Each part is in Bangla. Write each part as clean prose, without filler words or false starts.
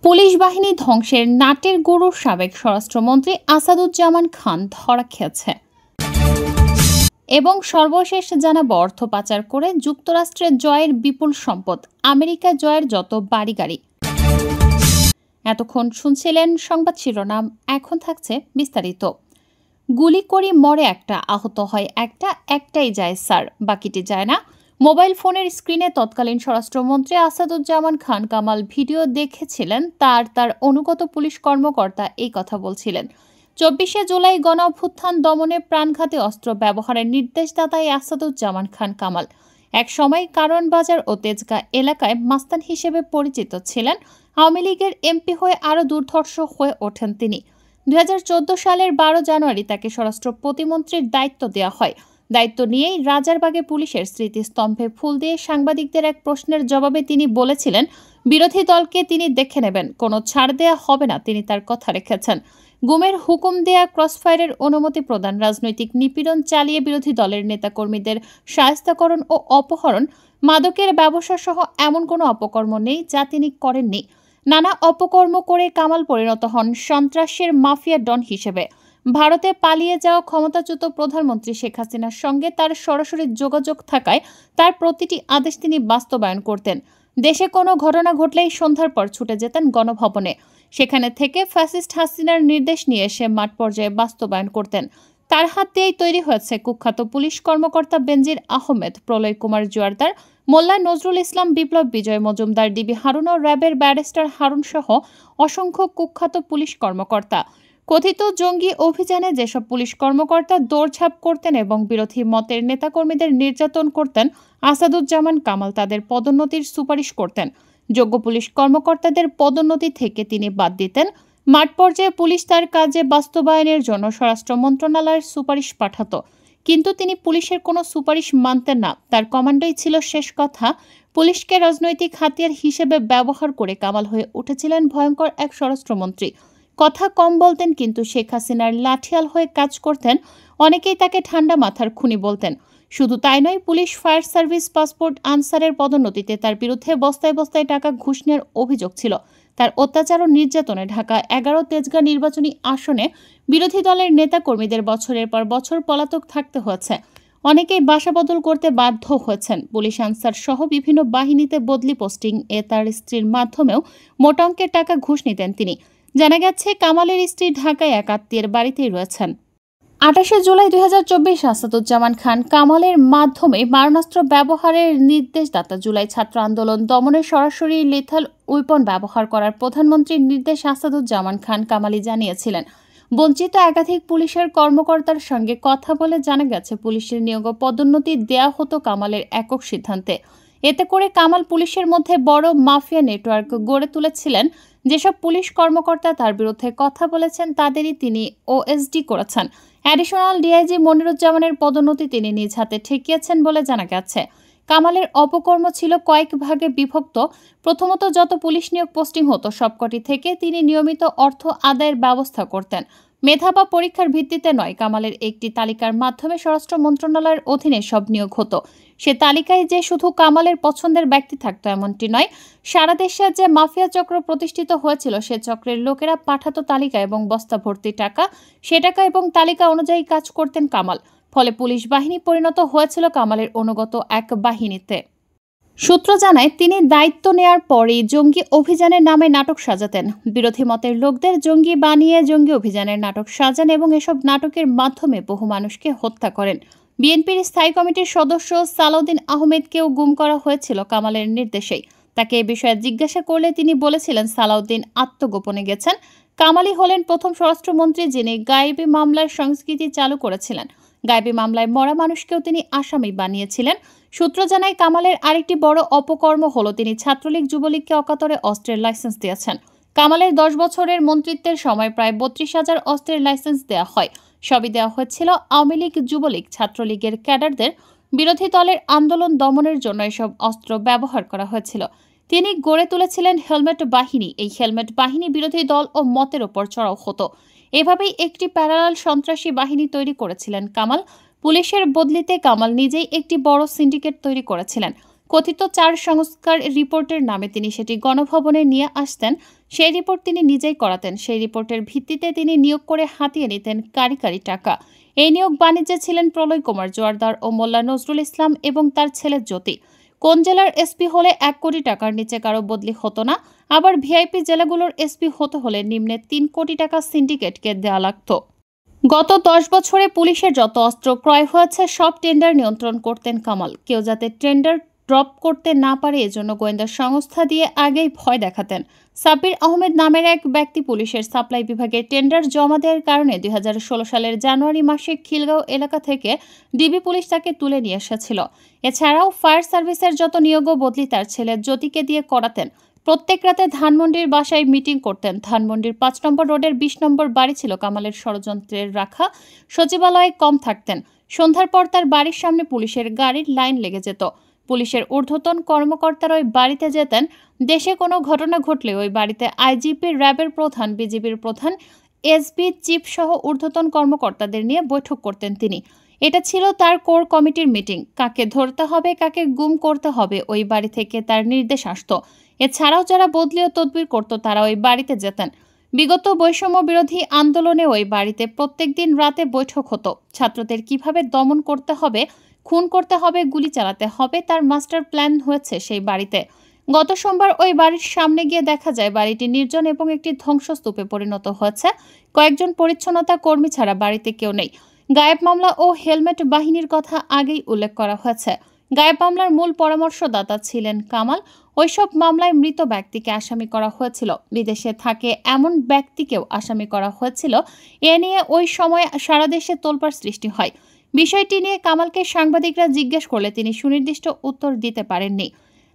পুলিশ বাহিনী ধ্বংসের নাটের গুরু সাবেক স্বরাষ্ট্রমন্ত্রী আসাদুজ্জামান খান ধরা খেয়েছে এবং সর্বশেষ জানাবো অর্থ পাচার করে যুক্তরাষ্ট্রের জয়ের বিপুল সম্পদ, আমেরিকা জয়ের যত বাড়ি-গাড়ি। এতক্ষণ শুনছিলেন সংবাদ শিরোনাম, এখন থাকছে বিস্তারিত। গুলি করে মরে একটা, আহত হয় একটা, একটাই যায় স্যার, বাকিটি যায় না। মোবাইল ফোনের স্ক্রিনে তৎকালীন স্বরাষ্ট্রমন্ত্রী আসাদুজ্জামান খান কামাল ভিডিও দেখেছিলেন। তার অনুগত পুলিশ কর্মকর্তা এই কথা বলছিলেন। 24শে জুলাই গণ অভ্যুত্থান দমনে প্রাণঘাতী অস্ত্র ব্যবহারের নির্দেশদাতা আসাদুজ্জামান খান কামাল এক সময় কারণ বাজার ও তেজগাঁ এলাকায় মাস্তান হিসেবে পরিচিত ছিলেন। আওয়ামী লীগের এমপি হয়ে আরও দুর্ধর্ষ হয়ে ওঠেন তিনি। 2014 সালের 12 জানুয়ারি তাকে স্বরাষ্ট্র প্রতিমন্ত্রীর দায়িত্ব দেওয়া হয়। দায়িত্ব নিয়েই রাজারবাগে পুলিশের স্মৃতিস্তম্ভে ফুল দিয়ে সাংবাদিকদের এক প্রশ্নের জবাবে তিনি বলেছিলেন, বিরোধী দলকে তিনি দেখে নেবেন, কোনো ছাড় দেয়া হবে না। তিনি তার কথা রেখেছেন। গুমের হুকুম দেয়া, ক্রসফায়ারের অনুমতি প্রদান, রাজনৈতিক নিপীড়ন চালিয়ে বিরোধী দলের নেতাকর্মীদের শায়েস্তাকরণ ও অপহরণ, মাদকের ব্যবসা সহ এমন কোনো অপকর্ম নেই যা তিনি করেননি। নানা অপকর্ম করে কামাল পরিণত হন সন্ত্রাসের মাফিয়া ডন হিসেবে। ভারতে পালিয়ে যাওয়া ক্ষমতাচ্যুত প্রধানমন্ত্রী শেখ হাসিনার সঙ্গে তার সরাসরি যোগাযোগ থাকায় তার প্রতিটি আদেশ তিনি বাস্তবায়ন করতেন। দেশে কোনো ঘটনা ঘটলেই সন্ধ্যার পর ছুটে যেতেন গণভবনে। সেখানে থেকে ফ্যাসিস্ট হাসিনার নির্দেশ নিয়ে এসে মাঠ পর্যায়ে বাস্তবায়ন করতেন। তার হাত দিয়েই তৈরি হয়েছে কুখ্যাত পুলিশ কর্মকর্তা বেনজির আহমেদ, প্রলয় কুমার জোয়ারদার, মোল্লা নজরুল ইসলাম, বিপ্লব বিজয় মজুমদার, ডিবি হারুন ও র্যাবের ব্যারিস্টার হারুন সহ অসংখ্য কুখ্যাত পুলিশ কর্মকর্তা। কথিত জঙ্গি অভিযানে যেসব পুলিশ কর্মকর্তা দৌড়ঝাঁপ করতেন এবং বিরোধী মতের নেতাকর্মীদের নির্যাতন করতেন, আসাদুজ্জামান কামাল তাদের পদোন্নতির সুপারিশ করতেন। যোগ্য পুলিশ কর্মকর্তাদের পদোন্নতি থেকে তিনি বাদ দিতেন। মাঠ পর্যায়ে পুলিশ তার কাজে বাস্তবায়নের জন্য স্বরাষ্ট্র মন্ত্রণালয়ের সুপারিশ পাঠাত। কিন্তু তিনি পুলিশের কোনো সুপারিশ মানতেন না। তার কমান্ডোই ছিল শেষ কথা। পুলিশকে রাজনৈতিক হাতিয়ার হিসেবে ব্যবহার করে কামাল হয়ে উঠেছিলেন ভয়ঙ্কর এক স্বরাষ্ট্রমন্ত্রী। কথা কম বলতেন, কিন্তু শেখ হাসিনার লাঠিয়াল হয়ে কাজ করতেন। অনেকেই তাকে ঠান্ডা মাথার খুনি বলতেন। শুধু তাই নয়, পুলিশ, ফায়ার সার্ভিস, পাসপোর্ট আনসারের পদোন্নতিতে তার বিরুদ্ধে বস্তায় বস্তায় টাকা ঘুষ নেওয়ার অভিযোগ ছিল। তার অত্যাচার ও নির্যাতনে ঢাকা 11 তেজগাঁ নির্বাচনী আসনে বিরোধী দলের নেতাকর্মীদের বছরের পর বছর পলাতক থাকতে হয়েছে। অনেকেই বাসা বদল করতে বাধ্য হয়েছেন। পুলিশ আনসার সহ বিভিন্ন বাহিনীতে বদলি পোস্টিং এ তার স্ত্রীর মাধ্যমেও মোটা অঙ্কের টাকা ঘুষ নিতেন তিনি। জানা গেছে, কামালের স্ত্রী ঢাকায় এক আত্মীয়ের বাড়িতেই রয়েছেন। 28শে জুলাই 2024 আসাদুজ্জামান খান কামালের মাধ্যমে মারণাস্ত্র ব্যবহারের নির্দেশদাতা। জুলাই ছাত্র আন্দোলন দমনে সরাসরি লিথাল উইপন ব্যবহার করার প্রধানমন্ত্রীর নির্দেশ আসাদুজ্জামান খান কামালই জানিয়েছিলেন। বঞ্চিত একাধিক পুলিশের কর্মকর্তার সঙ্গে কথা বলে জানা গেছে, পুলিশের নিয়োগ পদোন্নতি দেয়া হতো কামালের একক সিদ্ধান্তে। এতে করে কামাল পুলিশের মধ্যে বড় মাফিয়া নেটওয়ার্ক গড়ে তুলেছিলেন। যেসব পুলিশ কর্মকর্তা তার বিরুদ্ধে কথা বলেছেন তাদেরই তিনি ওএসডি করেছেন। অ্যাডিশনাল ডিআইজি মনিরুজ্জামানের পদোন্নতি তিনি নিজ হাতে ঠেকিয়েছেন বলে জানা গেছে। কামালের অপকর্ম ছিল কয়েক ভাগে বিভক্ত। প্রথমত, যত পুলিশ নিয়োগ পোস্টিং হতো সবকটি থেকে তিনি নিয়মিত অর্থ আদায়ের ব্যবস্থা করতেন। মেধা বা পরীক্ষার ভিত্তিতে নয়, কামালের একটি তালিকার মাধ্যমে স্বরাষ্ট্র মন্ত্রণালয়ের অধীনে সব নিয়োগ হতো। সে তালিকায় যে শুধু কামালের পছন্দের ব্যক্তি থাকতো এমনটি নয়। সারা দেশে যে মাফিয়া চক্র প্রতিষ্ঠিত হয়েছিল সে চক্রের লোকেরা পাঠাতো তালিকা এবং বস্তা ভর্তি টাকা। সে টাকা এবং তালিকা অনুযায়ী কাজ করতেন কামাল। ফলে পুলিশ বাহিনী পরিণত হয়েছিল কামালের অনুগত এক বাহিনীতে। সূত্র জানায়, তিনি দায়িত্ব নেয়ার পরেই জঙ্গি অভিযানের নামে নাটক সাজাতেন। বিরোধী মতের লোকদের জঙ্গি বানিয়ে জঙ্গি অভিযানের নাটক সাজান এবং এসব নাটকের মাধ্যমে বহু মানুষকে হত্যা করেন। বিএনপির স্থায়ী কমিটির সদস্য সালাউদ্দিন আহমেদকেও গুম করা হয়েছিল কামালের নির্দেশেই। তাকে এ বিষয়ে জিজ্ঞাসা করলে তিনি বলেছিলেন, সালাউদ্দিন আত্মগোপনে গেছেন। কামালই হলেন প্রথম স্বরাষ্ট্রমন্ত্রী যিনি গায়েবী মামলার সংস্কৃতি চালু করেছিলেন। গায়েবী মামলায় মরা মানুষকেও তিনি আসামি বানিয়েছিলেন। সূত্র জানায়, কামালের আরেকটি বড় অপকর্ম হলো তিনি ছাত্রলীগ যুবলীগকে অকাতরে অস্ত্রের লাইসেন্স দিয়েছেন। কামালের 10 বছরের মন্ত্রিত্বের সময় প্রায় 32,000 অস্ত্রের লাইসেন্স দেওয়া হয়। সবই দেওয়া হচ্ছিল আওয়ামী লীগ, যুবলীগ, ছাত্রলীগের ক্যাডারদের। বিরোধী দলের আন্দোলন দমনের জন্য এসব অস্ত্র ব্যবহার করা হয়েছিল। তিনি গড়ে তুলেছিলেন হেলমেট বাহিনী। এই হেলমেট বাহিনী বিরোধী দল ও মতের ওপর চড়াও হতো। এভাবেই একটি প্যারালাল সন্ত্রাসী বাহিনী তৈরি করেছিলেন কামাল। পুলিশের বদলিতে কামাল নিজেই একটি বড় সিন্ডিকেট তৈরি করেছিলেন। কথিত 4 সংস্কার রিপোর্টের নামে তিনি সেটি গণভবনে নিয়ে আসতেন। সেই রিপোর্ট তিনি নিজেই করাতেন। সেই রিপোর্টের ভিত্তিতে তিনি নিয়োগ করে হাতিয়ে নিতেন কারি কারি টাকা। এই নিয়োগ বাণিজ্যে ছিলেন প্রলয় কুমার জোয়ারদার ও মোল্লা নজরুল ইসলাম এবং তার ছেলে জ্যোতি। কোন জেলার এসপি হলে 1 কোটি টাকার নিচে কারো বদলি হতো না, আবার ভিআইপি জেলাগুলোর এসপি হতে হলে নিম্নে 3 কোটি টাকা সিন্ডিকেটকে দেওয়া লাগত। গত 10 বছরে পুলিশের যত অস্ত্র ক্রয় হয়েছে সব টেন্ডার নিয়ন্ত্রণ করতেন কামাল। কেউ যাতে টেন্ডার ড্রপ করতে না পারে এজন্য গোয়েন্দা সংস্থা দিয়ে আগেই ভয় দেখাতেন। সাব্বির আহমেদ নামের এক ব্যক্তি পুলিশের সাপ্লাই বিভাগে টেন্ডার জমা দেওয়ার কারণে 2016 সালের জানুয়ারি মাসে খিলগাঁও এলাকা থেকে ডিবি পুলিশ তাকে তুলে নিয়ে এসেছিল। এছাড়াও ফায়ার সার্ভিসের যত নিয়োগ ও বদলি তার ছেলে জ্যোতিকে দিয়ে করাতেন। প্রত্যেক রাতে ধানমন্ডির বাসায় মিটিং করতেন। ধানমন্ডির 5 নম্বর রোডের 20 নম্বর বাড়ি ছিল কামালের ষড়যন্ত্রের রাখা। সচিবালয়ে কম থাকতেন। সন্ধ্যার পর তার বাড়ির সামনে পুলিশের গাড়ির লাইন লেগে যেত। পুলিশের ঊর্ধ্বতন কর্মকর্তারা ওই বাড়িতে যেতেন। দেশে কোনো ঘটনা ঘটলে ওই বাড়িতে আইজিপি, র্যাবের প্রধান, বিজিবির প্রধান, এসবি চিফ সহ ঊর্ধ্বতন কর্মকর্তাদের নিয়ে বৈঠক করতেন তিনি। এটা ছিল তার কোর কমিটির মিটিং। কাকে ধরতে হবে, কাকে গুম করতে হবে ওই বাড়ি থেকে তার নির্দেশ আসত। এছাড়াও যারা বদলি ও তদবির করত তারা ওই বাড়িতে যেতেন। বিগত বৈষম্য বিরোধী আন্দোলনে ওই বাড়িতে প্রত্যেক দিন রাতে বৈঠক হতো। ছাত্রদের কিভাবে দমন করতে হবে, খুন করতে হবে, গুলি চালাতে হবে তার মাস্টার প্ল্যান হয়েছে সেই বাড়িতে। গত সোমবার ওই বাড়ির সামনে গিয়ে দেখা যায় বাড়িটি নির্জন এবং একটি ধ্বংসস্তূপে পরিণত হয়েছে। কয়েকজন পরিচ্ছন্নতা কর্মী ছাড়া বাড়িতে কেউ নেই। গায়েব মামলা ও হেলমেট বাহিনীর কথা আগেই উল্লেখ করা হয়েছে। গায়েব মামলার মূল পরামর্শদাতা ছিলেন কামাল। ওইসব মামলায় মৃত ব্যক্তিকে আসামি করা হয়েছিল। বিদেশে থাকে এমন ব্যক্তিকেও আসামি করা হয়েছিল। এ নিয়ে ওই সময় সারা দেশে তোলপাড় সৃষ্টি হয়। বিষয়টি নিয়ে কামালকে সাংবাদিকরা জিজ্ঞেস করলে তিনি সুনির্দিষ্ট উত্তর দিতে পারেননি।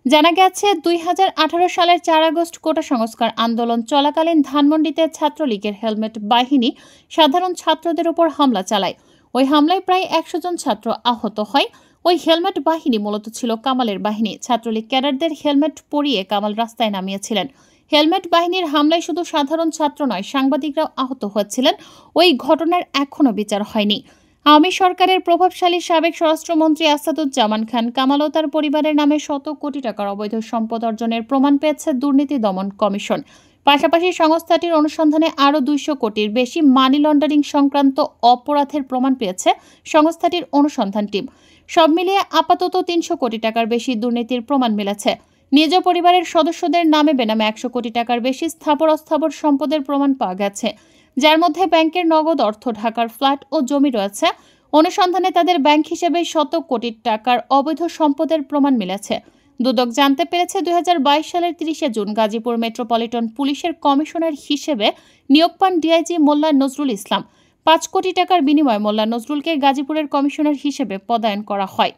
জানা গেছে 2018 সালের 4 আগস্ট কোটা সংস্কার আন্দোলন চলাকালীন ধানমন্ডিতে ছাত্রলীগের হেলমেট বাহিনী সাধারণ ছাত্রদের উপর হামলা চালায়। ওই হামলায় প্রায় 100 জন ছাত্র আহত হয়। ওই হেলমেট বাহিনী মূলত ছিল কামালের বাহিনী। ছাত্রলীগ ক্যাডারদের হেলমেট পরিয়ে কামাল রাস্তায় নামিয়েছিলেন। হেলমেট বাহিনীর হামলায় শুধু সাধারণ ছাত্র নয়, সাংবাদিকরাও আহত হয়েছিলেন। ওই ঘটনার এখনও বিচার হয়নি। আওয়ামী সরকারের প্রভাবশালী সাবেক স্বরাষ্ট্রমন্ত্রী আসাদুজ্জামান খান কামাল ও তার পরিবারের নামে শত কোটি টাকার অবৈধ সম্পদ অর্জনের প্রমাণ পেয়েছে দুর্নীতি দমন কমিশন। পাশাপাশি সংস্থাটির অনুসন্ধানে আরও 200 কোটির বেশি মানি লন্ডারিং সংক্রান্ত অপরাধের প্রমাণ পেয়েছে সংস্থাটির অনুসন্ধান টিম। সব মিলিয়ে আপাতত 300 কোটি টাকার বেশি দুর্নীতির প্রমাণ মিলেছে। নিজ পরিবারের সদস্যদের নামে বেনামে 100 কোটি টাকার বেশি স্থাবর অস্থাবর সম্পদের প্রমাণ পাওয়া গেছে, যার মধ্যে ব্যাংকের নগদ অর্থ, ঢাকার ফ্ল্যাট ও জমি রয়েছে। অনুসন্ধানে তাদের ব্যাংক হিসেবে শত কোটি টাকার অবৈধ সম্পদের প্রমাণ মিলেছে। দুদক জানতে পেরেছে 2022 সালের 30 জুন গাজীপুর মেট্রোপলিটন পুলিশের কমিশনার হিসেবে নিয়োগ পান ডিআইজি মোল্লা নজরুল ইসলাম। 5 কোটি টাকার বিনিময়ে মোল্লা নজরুলকে গাজীপুরের কমিশনার হিসেবে পদায়ন করা হয়।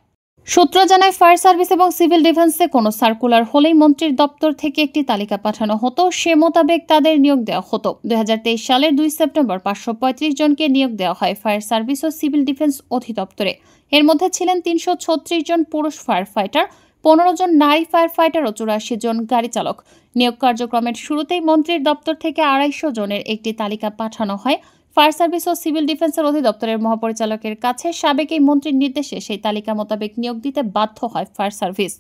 সূত্র জানায়, ফায়ার সার্ভিস এবং সিভিল ডিফেন্সে কোনো সার্কুলার হলেই মন্ত্রীর দপ্তর থেকে একটি তালিকা পাঠানো হতো। সে মোতাবেক তাদের নিয়োগ দেওয়া হতো। 2023 সালের 2 সেপ্টেম্বর 535 জনকে নিয়োগ দেওয়া হয় ফায়ার সার্ভিস ও সিভিল ডিফেন্স অধিদপ্তরে। এর মধ্যে ছিলেন 336 জন পুরুষ ফায়ার ফাইটার, 15 জন নারী ফায়ার ফাইটার ও 84 জন গাড়ি চালক। নিয়োগ কার্যক্রমের শুরুতেই মন্ত্রীর দপ্তর থেকে 250 জনের একটি তালিকা পাঠানো হয় ফায়ার সার্ভিস ও সিভিল ডিফেন্সের অধিদপ্তরের মহাপরিচালকের কাছে। সাবেক এই মন্ত্রীর নির্দেশে সেই তালিকা মোতাবেক নিয়োগ দিতে বাধ্য হয় ফায়ার সার্ভিস।